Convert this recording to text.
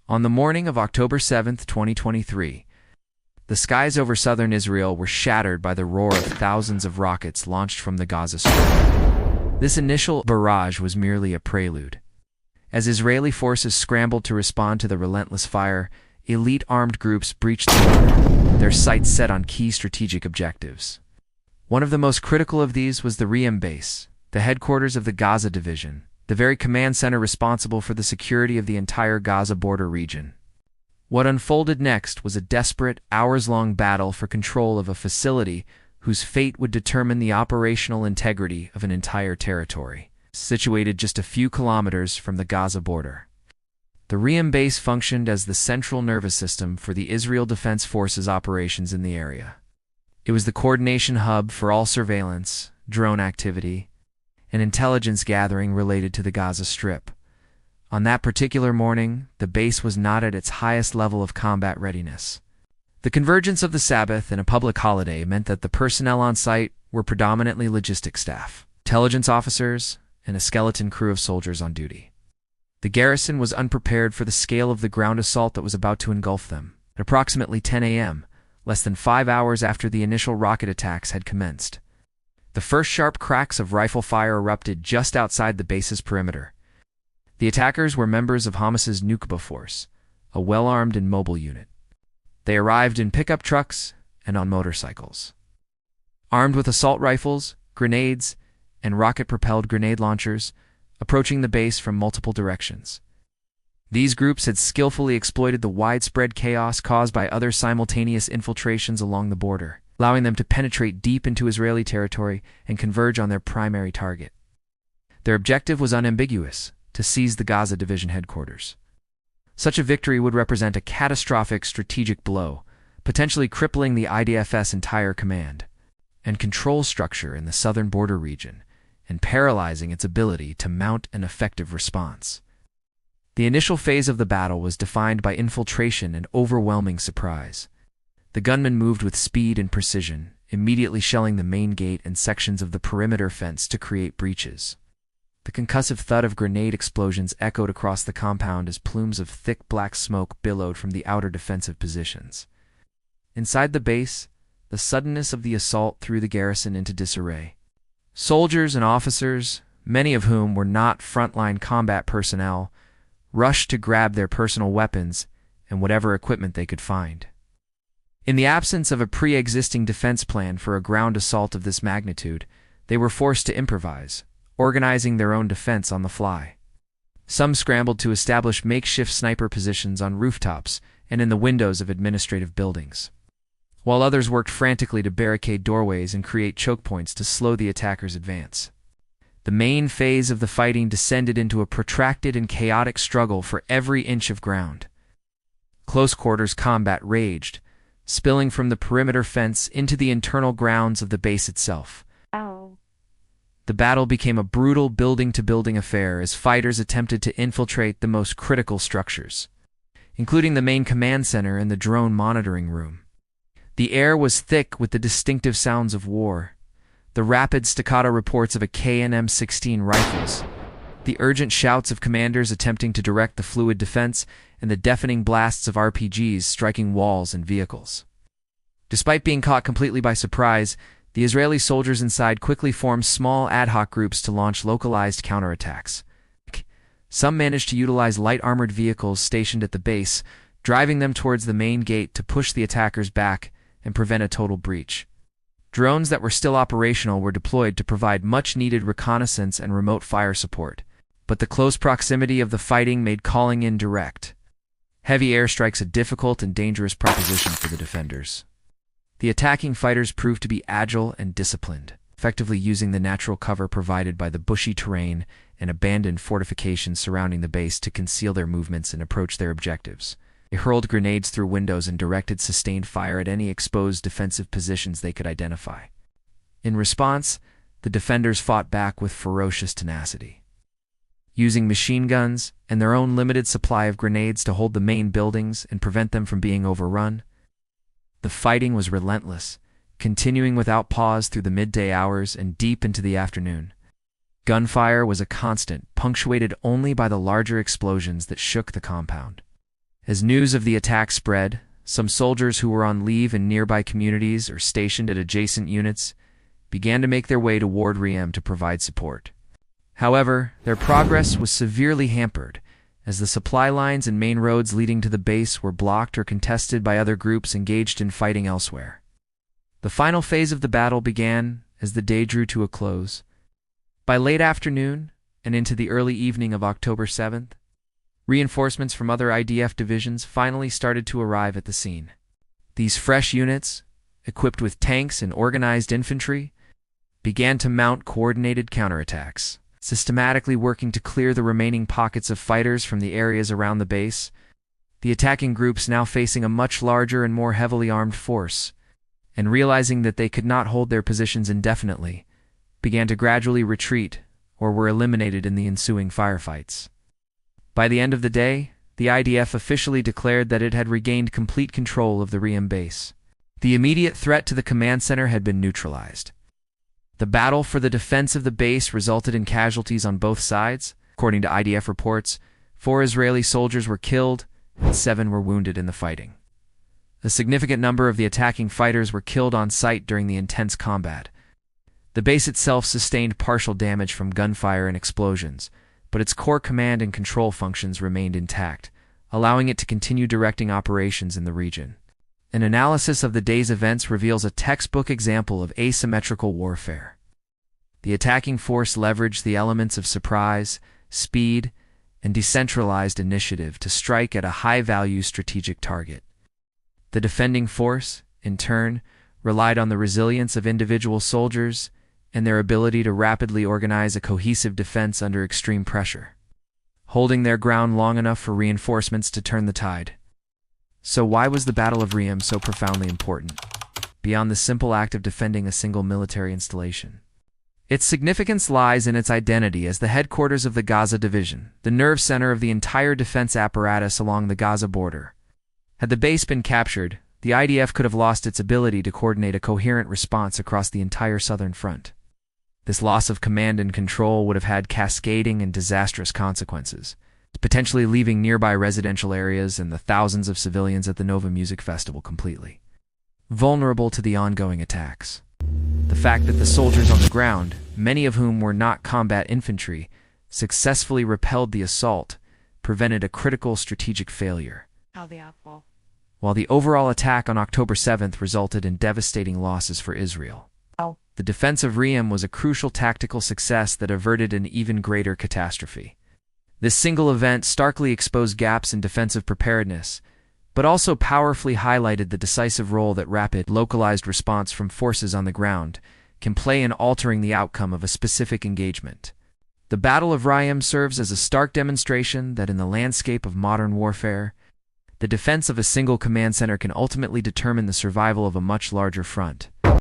On the morning of October 7, 2023, the skies over southern Israel were shattered by the roar of thousands of rockets launched from the Gaza Strip. This initial barrage was merely a prelude. As Israeli forces scrambled to respond to the relentless fire, elite armed groups breached the border, their sights set on key strategic objectives. One of the most critical of these was the Reem base, the headquarters of the Gaza Division, the very command center responsible for the security of the entire Gaza border region. What unfolded next was a desperate, hours-long battle for control of a facility whose fate would determine the operational integrity of an entire territory, situated just a few kilometers from the Gaza border. The Reem base functioned as the central nervous system for the Israel Defense Forces operations in the area. It was the coordination hub for all surveillance, drone activity, and intelligence gathering related to the Gaza Strip. On that particular morning, the base was not at its highest level of combat readiness. The convergence of the Sabbath and a public holiday meant that the personnel on site were predominantly logistics staff, intelligence officers, and a skeleton crew of soldiers on duty. The garrison was unprepared for the scale of the ground assault that was about to engulf them. At approximately 10 a.m., less than 5 hours after the initial rocket attacks had commenced, the first sharp cracks of rifle fire erupted just outside the base's perimeter. The attackers were members of Hamas's Nukba force, a well-armed and mobile unit. They arrived in pickup trucks and on motorcycles. Armed with assault rifles, grenades, and rocket-propelled grenade launchers, approaching the base from multiple directions. These groups had skillfully exploited the widespread chaos caused by other simultaneous infiltrations along the border, allowing them to penetrate deep into Israeli territory and converge on their primary target. Their objective was unambiguous: to seize the Gaza Division headquarters. Such a victory would represent a catastrophic strategic blow, potentially crippling the IDF's entire command and control structure in the southern border region, and paralyzing its ability to mount an effective response. The initial phase of the battle was defined by infiltration and overwhelming surprise. The gunmen moved with speed and precision, immediately shelling the main gate and sections of the perimeter fence to create breaches. The concussive thud of grenade explosions echoed across the compound as plumes of thick black smoke billowed from the outer defensive positions. Inside the base, the suddenness of the assault threw the garrison into disarray. Soldiers and officers, many of whom were not frontline combat personnel, rushed to grab their personal weapons and whatever equipment they could find. In the absence of a pre-existing defense plan for a ground assault of this magnitude, they were forced to improvise, organizing their own defense on the fly. Some scrambled to establish makeshift sniper positions on rooftops and in the windows of administrative buildings, while others worked frantically to barricade doorways and create choke points to slow the attackers' advance. The main phase of the fighting descended into a protracted and chaotic struggle for every inch of ground. Close-quarters combat raged, spilling from the perimeter fence into the internal grounds of the base itself. The battle became a brutal building-to-building affair as fighters attempted to infiltrate the most critical structures, including the main command center and the drone monitoring room. The air was thick with the distinctive sounds of war, the rapid staccato reports of AK and M16 rifles, the urgent shouts of commanders attempting to direct the fluid defense, and the deafening blasts of RPGs striking walls and vehicles. Despite being caught completely by surprise, the Israeli soldiers inside quickly formed small ad hoc groups to launch localized counterattacks. Some managed to utilize light armored vehicles stationed at the base, driving them towards the main gate to push the attackers back and prevent a total breach. Drones that were still operational were deployed to provide much-needed reconnaissance and remote fire support, but the close proximity of the fighting made calling in direct. Heavy airstrikes a difficult and dangerous proposition for the defenders. The attacking fighters proved to be agile and disciplined, effectively using the natural cover provided by the bushy terrain and abandoned fortifications surrounding the base to conceal their movements and approach their objectives. They hurled grenades through windows and directed sustained fire at any exposed defensive positions they could identify. In response, the defenders fought back with ferocious tenacity, using machine guns and their own limited supply of grenades to hold the main buildings and prevent them from being overrun. The fighting was relentless, continuing without pause through the midday hours and deep into the afternoon. Gunfire was a constant, punctuated only by the larger explosions that shook the compound. As news of the attack spread, some soldiers who were on leave in nearby communities or stationed at adjacent units began to make their way toward Riem to provide support. However, their progress was severely hampered, as the supply lines and main roads leading to the base were blocked or contested by other groups engaged in fighting elsewhere. The final phase of the battle began as the day drew to a close. By late afternoon and into the early evening of October 7th, reinforcements from other IDF divisions finally started to arrive at the scene. These fresh units, equipped with tanks and organized infantry, began to mount coordinated counterattacks, systematically working to clear the remaining pockets of fighters from the areas around the base. The attacking groups, now facing a much larger and more heavily armed force, and realizing that they could not hold their positions indefinitely, began to gradually retreat or were eliminated in the ensuing firefights. By the end of the day, the IDF officially declared that it had regained complete control of the Riem base. The immediate threat to the command center had been neutralized. The battle for the defense of the base resulted in casualties on both sides. According to IDF reports, 4 Israeli soldiers were killed and 7 were wounded in the fighting. A significant number of the attacking fighters were killed on site during the intense combat. The base itself sustained partial damage from gunfire and explosions, but its core command and control functions remained intact, allowing it to continue directing operations in the region. An analysis of the day's events reveals a textbook example of asymmetrical warfare. The attacking force leveraged the elements of surprise, speed, and decentralized initiative to strike at a high-value strategic target. The defending force, in turn, relied on the resilience of individual soldiers and their ability to rapidly organize a cohesive defense under extreme pressure, holding their ground long enough for reinforcements to turn the tide. So why was the Battle of Riem so profoundly important, beyond the simple act of defending a single military installation? Its significance lies in its identity as the headquarters of the Gaza Division, the nerve center of the entire defense apparatus along the Gaza border. Had the base been captured, the IDF could have lost its ability to coordinate a coherent response across the entire southern front. This loss of command and control would have had cascading and disastrous consequences, potentially leaving nearby residential areas and the thousands of civilians at the Nova Music Festival completely vulnerable to the ongoing attacks. The fact that the soldiers on the ground, many of whom were not combat infantry, successfully repelled the assault prevented a critical strategic failure. While the overall attack on October 7th resulted in devastating losses for Israel, the defense of Riem was a crucial tactical success that averted an even greater catastrophe. This single event starkly exposed gaps in defensive preparedness, but also powerfully highlighted the decisive role that rapid, localized response from forces on the ground can play in altering the outcome of a specific engagement. The Battle of Riem serves as a stark demonstration that in the landscape of modern warfare, the defense of a single command center can ultimately determine the survival of a much larger front.